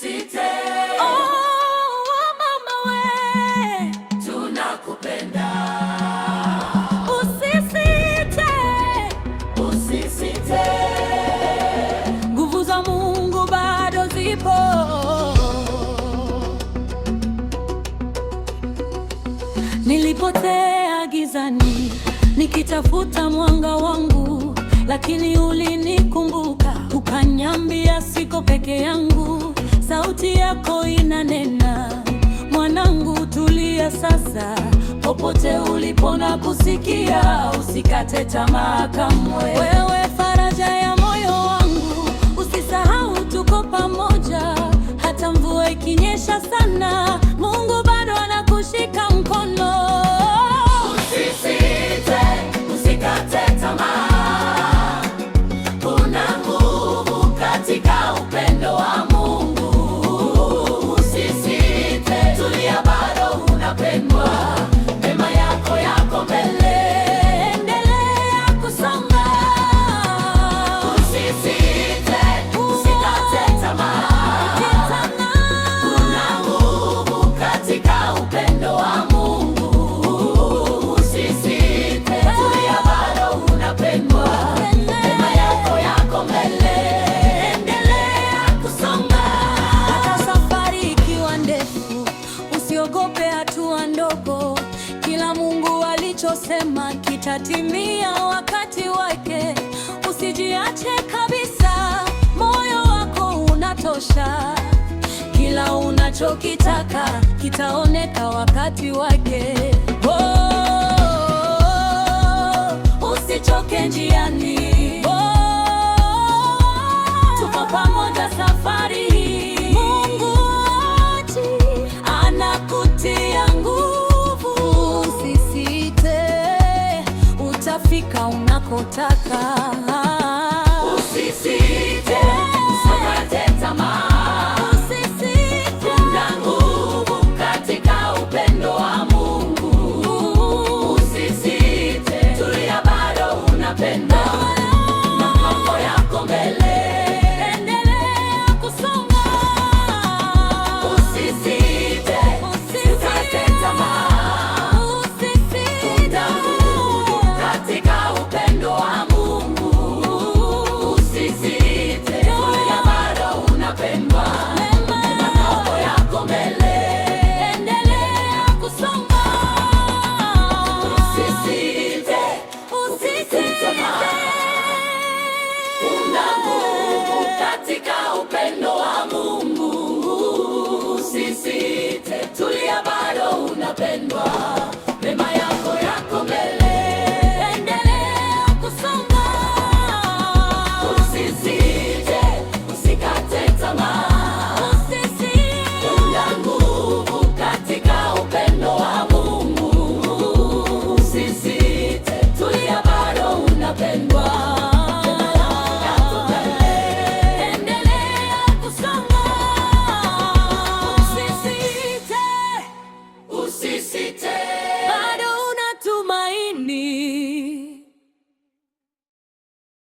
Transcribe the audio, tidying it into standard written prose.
Usisite. Oh, mama we, tunakupenda. Usisite. Usisite. Nguvu za Mungu bado zipo. Nilipotea gizani nikitafuta mwanga wangu, lakini ulinikumbuka ukaniambia siko peke yangu. Sauti yako inanena, mwanangu tulia sasa. Popote ulipo na kusikia, usikate tamaa kamwe. Wewe faraja ya moyo wangu, usisahau tuko pamoja. Hata mvua ikinyesha sana, Mungu bado anakushika mkono. Usisite, usikate tamaa. Kuna nguvu katika upendo wa Mungu. Usisite, tulia, bado unapendwa. Mema yako yako mbele, Endelea kusonga. usisite, usikate tamaa. Kuna nguvu katika upendo wa Mungu. Usisite, tulia, bado unapendwa. Mema yako yako mbele, endelea kusonga. Hata safari ikiwa ndefu, usiogope hatua ndogo. Kila Mungu alichosema kitatimia wakati wake. Usijiache kabisa, moyo wako unatosha. Kila unachokitaka kitaoneka wakati wake. Usichoke njiani. Tuko pamoja safari hii. Mungu anakutia nguvu. Usisite, utafika unakotaka.